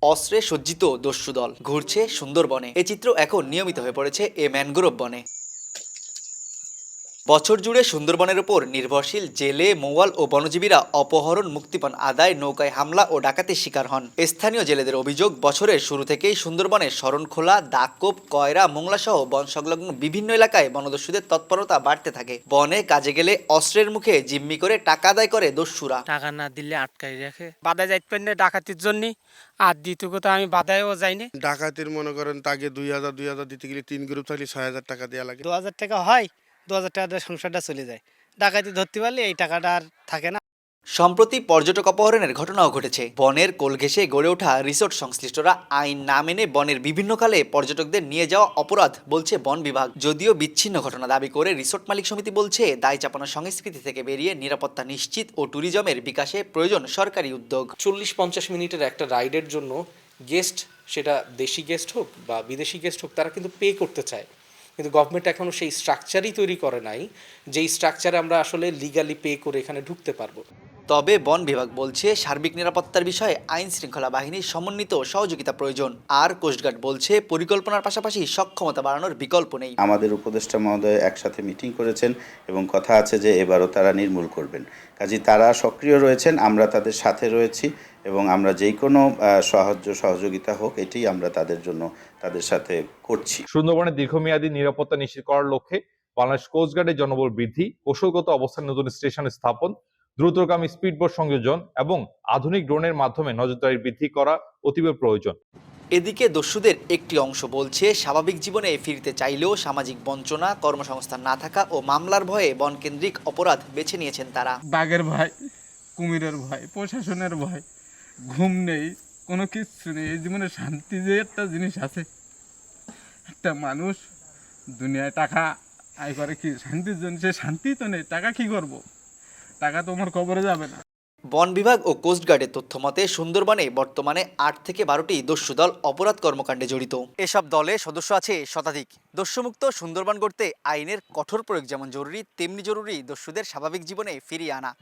অস্ত্রে সজ্জিত দস্যু দল ঘুরছে সুন্দরবনে। এই চিত্র এখন নিয়মিত হয়ে পড়েছে এ ম্যানগ্রোভ বনে। বছর জুড়ে সুন্দরবনের উপর নির্ভরশীল জেলে, মৌয়াল ও বনজীবীরা অপহরণ, মুক্তিপণ আদায়, নৌকায় হামলা ও ডাকাতির শিকার হন। স্থানীয় জেলেদের অভিযোগ, বছরের শুরু থেকেই সুন্দরবনের শরণখোলা, দাকোপ, কয়রা, মোংলা সহ বন সংলগ্ন বিভিন্ন এলাকায় বনদস্যুদের তৎপরতা বাড়তে থাকে। বনে কাজে গেলে অস্ত্রের মুখে জিম্মি করে টাকা আদায় করে দস্যুরা। টাকা না দিলে আটকাই রাখে, বাধা যাইতে পারি না ডাকাতির জন্য। আর দ্বিতীয় কথা, আমি বাধায়ও যাইনি। ডাকাতির মনে করেন তাকে 2,000 দিতে গেলে 3 গ্রুপ থাকলে 6,000 টাকা দেওয়া লাগে। 2,000 টাকা হয়, 2,000 টাকা দিয়ে সংসারটা চলে যায়। ডাকাতি ধরতে পারলে এই টাকাটা আর থাকে না। সম্প্রতি পর্যটক অপহরণের ঘটনাও ঘটেছে। বনের কোল ঘেঁষে গড়ে ওঠা রিসোর্ট সংশ্লিষ্টরা আইন না মেনে বনের বিভিন্ন কালে পর্যটকদের নিয়ে যাওয়া অপরাধ বলছে বন বিভাগ। যদিও বিচ্ছিন্ন ঘটনা দাবি করে রিসোর্ট মালিক সমিতি বলছে, দায় চাপানোর সংস্কৃতি থেকে বেরিয়ে নিরাপত্তা নিশ্চিত ও ট্যুরিজমের বিকাশে প্রয়োজন সরকারি উদ্যোগ। 40-50 মিনিটের একটা রাইডের জন্য গেস্ট, সেটা দেশি গেস্ট হোক বা বিদেশি গেস্ট হোক, তারা কিন্তু পে করতে চায়। কিন্তু গভর্নমেন্ট এখনও সেই স্ট্রাকচারই তৈরি করে নাই, যেই স্ট্রাকচারে আমরা আসলে লিগালি পে করে এখানে ঢুকতে পারবো। তবে বন বিভাগ বলছে, সার্বিক নিরাপত্তার বিষয়ে আইন শৃঙ্খলা বাহিনীর সমন্বিত সহযোগিতা প্রয়োজন। আর কোস্টগার্ড বলছে, পরিকল্পনার পাশাপাশি সক্ষমতা বাড়ানোর বিকল্প নেই। আমাদের উপদেষ্টা মহোদয় একসাথে মিটিং করেছেন এবং কথা আছে যে এবারও তারা নির্মূল করবেন। কাজেই তারা সক্রিয় রয়েছেন, আমরা তাদের সাথে রয়েছি এবং আমরা যেই কোনো সহযোগিতা হোক এটাই আমরা তাদের সাথে করছি। সুন্দরবনের দীর্ঘমেয়াদী নিরাপত্তা নিশ্চিত করার লক্ষ্যে বাংলাদেশ কোস্টগার্ডের জনবল বৃদ্ধি, কৌশলগত অবস্থানে নতুন স্টেশন স্থাপন, দ্রুতগামী স্পিডবোট সংযোজন এবং আধুনিক ড্রোনের মাধ্যমে নজরদারি বৃদ্ধি করা অতীব প্রয়োজন। এদিকে দস্যুদের একটি অংশ বলছে, স্বাভাবিক জীবনে ফিরতে চাইলেও সামাজিক বঞ্চনা, কর্মসংস্থান না থাকা ও মামলার ভয়ে বনকেন্দ্রিক অপরাধ বেছে নিয়েছেন তারা। বাঘের ভয়, কুমিরের ভয়, প্রশাসনের ভয়, ঘুম নেই, কোনো কিচ্ছু নেই। এই জীবনে শান্তি যে একটা জিনিস আছে, একটা মানুষ দুনিয়ায় টাকা আয় করে কি শান্তির জন্য? সে শান্তি তো নেই, টাকা কি করব? টাকা তো আমার কবরে যাবে না। বন বিভাগ ও কোস্টগার্ডের তথ্য মতে, সুন্দরবনে বর্তমানে 8 থেকে 12টি দস্যু দল অপরাধ কর্মকাণ্ডে জড়িত। এসব দলে সদস্য আছে শতাধিক। দস্যুমুক্ত সুন্দরবন গড়তে আইনের কঠোর প্রয়োগ যেমন জরুরি, তেমনি জরুরি দস্যুদের স্বাভাবিক জীবনে ফিরিয়ে আনা।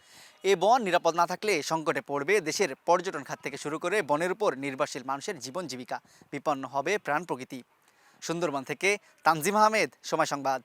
এ বন নিরাপদ না থাকলে সংকটে পড়বে দেশের পর্যটন খাত থেকে শুরু করে বনের উপর নির্ভরশীল মানুষের জীবন জীবিকা। বিপন্ন হবে প্রাণ প্রকৃতি। সুন্দরবন থেকে তানজিম আহমেদ, সময় সংবাদ।